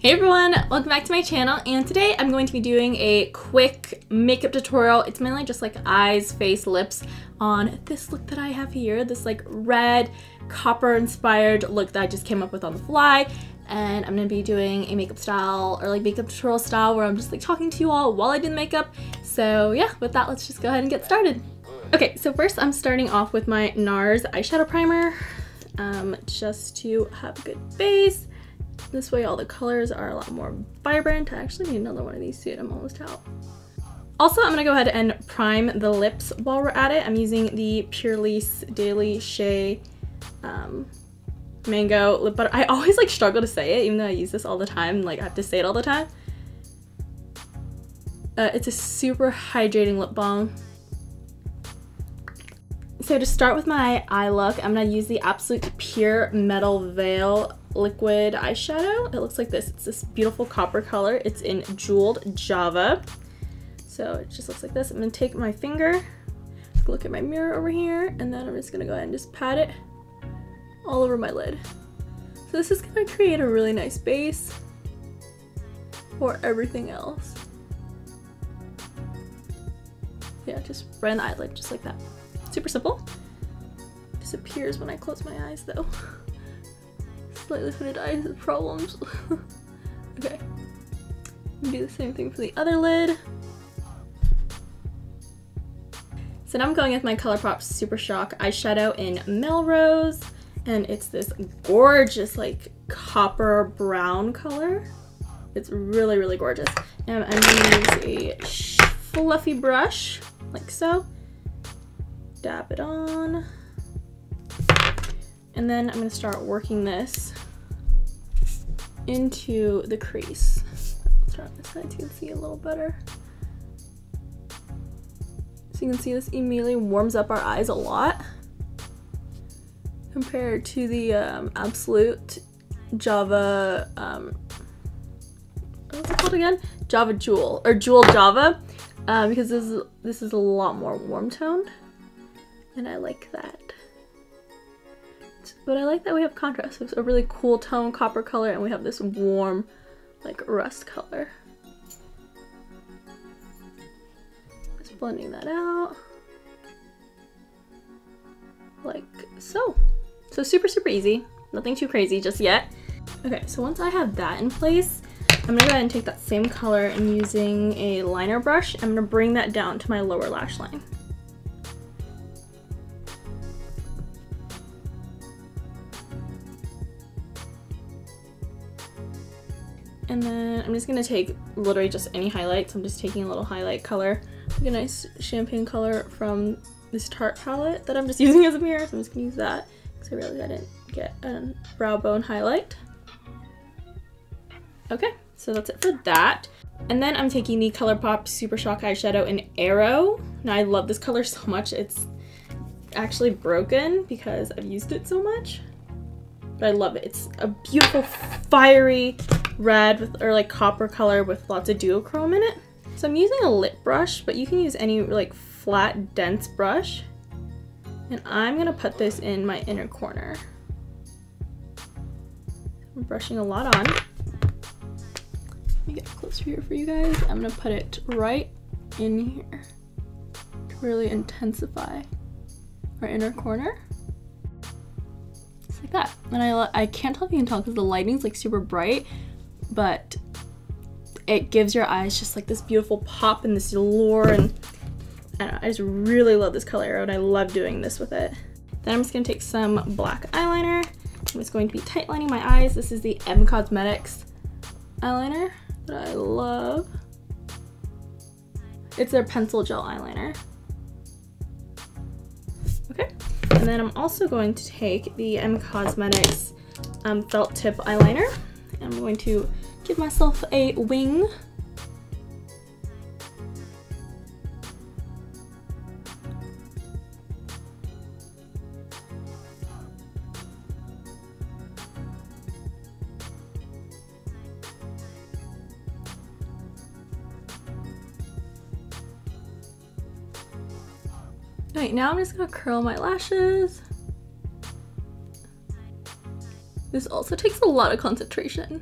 Hey everyone, welcome back to my channel, and today I'm going to be doing a quick makeup tutorial. It's mainly just like eyes, face, lips on this look that I have here, this like red copper inspired look that I just came up with on the fly. And I'm gonna be doing a makeup style or like makeup tutorial style where I'm just like talking to you all while I do the makeup. So yeah, with that, let's just go ahead and get started. Okay, so first I'm starting off with my NARS eyeshadow primer, just to have a good base. This way all the colors are a lot more vibrant. I actually need another one of these soon, I'm almost out. Also, I'm gonna go ahead and prime the lips while we're at it. I'm using the Purlisse Daily Shea Mango Lip Butter. I always like struggle to say it, even though I use this all the time. Like I have to say it all the time. It's a super hydrating lip balm. So to start with my eye look, I'm gonna use the Absolute Pure Metal Veil liquid eyeshadow. It looks like this. It's this beautiful copper color. It's in Jeweled Java. So it just looks like this. I'm gonna take my finger, look at my mirror over here, and then I'm just gonna go ahead and just pat it all over my lid. So this is gonna create a really nice base for everything else. Yeah, just right in the eyelid, just like that. Super simple. Disappears when I close my eyes though. Slightly hooded eyes have problems. Okay. Do the same thing for the other lid. So now I'm going with my ColourPop Super Shock eyeshadow in Melrose. And it's this gorgeous like copper brown color. It's really, really gorgeous. And I'm gonna use a fluffy brush, like so. Dab it on. And then I'm gonna start working this into the crease. Let's start this side so you can see a little better. So you can see this immediately warms up our eyes a lot compared to the Absolute Java, what's it called again? Java Jewel, or Jewel Java, because this is a lot more warm toned, and I like that. But I like that we have contrast. It's a really cool tone copper color, and we have this warm, like rust color. Just blending that out, like so. So super, super easy. Nothing too crazy just yet. Okay, so once I have that in place, I'm gonna go ahead and take that same color and using a liner brush, I'm gonna bring that down to my lower lash line. And then I'm just gonna take literally just any highlight. So I'm just taking a little highlight color, like a nice champagne color from this Tarte palette that I'm just using as a mirror. So I'm just gonna use that because I realized I didn't get a brow bone highlight. Okay, so that's it for that. And then I'm taking the ColourPop Super Shock eyeshadow in Arrow. Now I love this color so much. It's actually broken because I've used it so much, but I love it. It's a beautiful fiery red with, or like copper color with lots of duochrome in it. So I'm using a lip brush, but you can use any like flat dense brush, and I'm gonna put this in my inner corner. I'm brushing a lot on. Let me get closer here for you guys. I'm gonna put it right in here to really intensify our inner corner. Just like that. And I can't tell if you can tell because the lighting's like super bright, but it gives your eyes just like this beautiful pop and this allure, and I don't know, I just really love this color Arrow, and I love doing this with it. Then I'm just gonna take some black eyeliner. I'm just going to be tightlining my eyes. This is the M Cosmetics eyeliner that I love. It's their pencil gel eyeliner. Okay, and then I'm also going to take the M Cosmetics felt tip eyeliner. I'm going to give myself a wing. Alright, now I'm just gonna curl my lashes. This also takes a lot of concentration.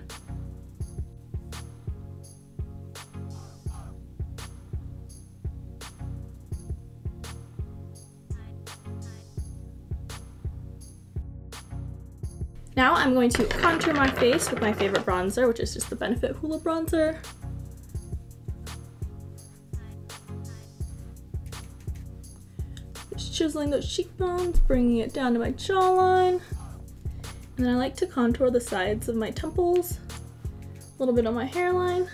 Now I'm going to contour my face with my favorite bronzer, which is just the Benefit Hoola bronzer. Just chiseling those cheekbones, bringing it down to my jawline. And then I like to contour the sides of my temples, a little bit on my hairline.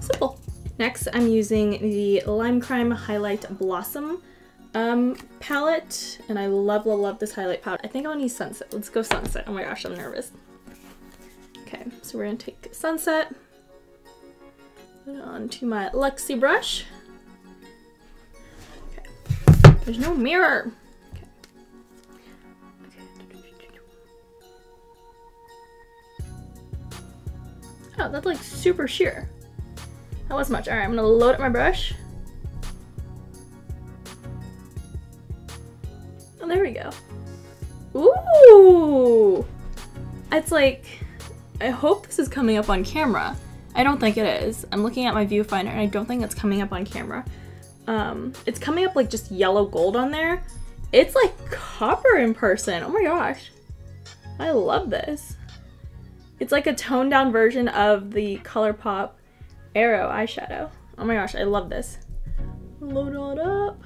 Simple. Next, I'm using the Lime Crime Highlight Blossom palette, and I love, love, love this highlight palette. I think I'll need Sunset. Let's go Sunset. Oh my gosh, I'm nervous. Okay, so we're gonna take Sunset, put it onto my Luxie brush. Okay, there's no mirror. Okay. Oh, that's like super sheer. That was much. All right, I'm gonna load up my brush. Oh, there we go. Ooh! It's like, I hope this is coming up on camera. I don't think it is. I'm looking at my viewfinder and I don't think it's coming up on camera. It's coming up like just yellow gold on there. It's like copper in person. Oh my gosh. I love this. It's like a toned down version of the ColourPop Arrow eyeshadow. Oh my gosh, I love this. Load it up.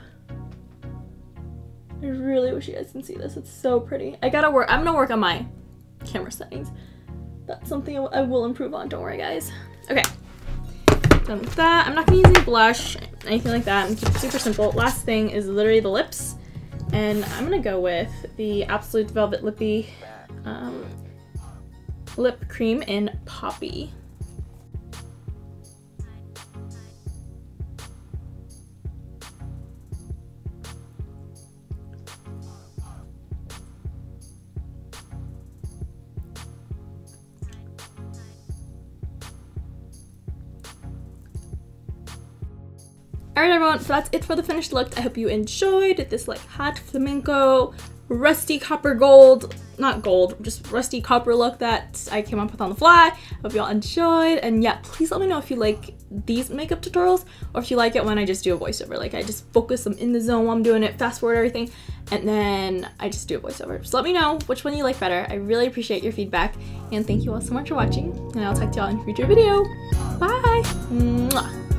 I really wish you guys can see this. It's so pretty. I'm gonna work on my camera settings. That's something I will improve on, don't worry guys. Okay, done with that. I'm not gonna use any blush, anything like that. I'm gonna keep it super simple. Last thing is literally the lips. And I'm gonna go with the Absolute Velvet Lippy lip cream in Poppy. Alright everyone, so that's it for the finished look. I hope you enjoyed this like hot flamenco, rusty copper gold, not gold, just rusty copper look that I came up with on the fly. Hope y'all enjoyed, and yeah, please let me know if you like these makeup tutorials or if you like it when I just do a voiceover. Like I just focus, I'm in the zone while I'm doing it, fast forward everything, and then I just do a voiceover. So let me know which one you like better. I really appreciate your feedback, and thank you all so much for watching, and I'll talk to y'all in a future video. Bye! Mwah.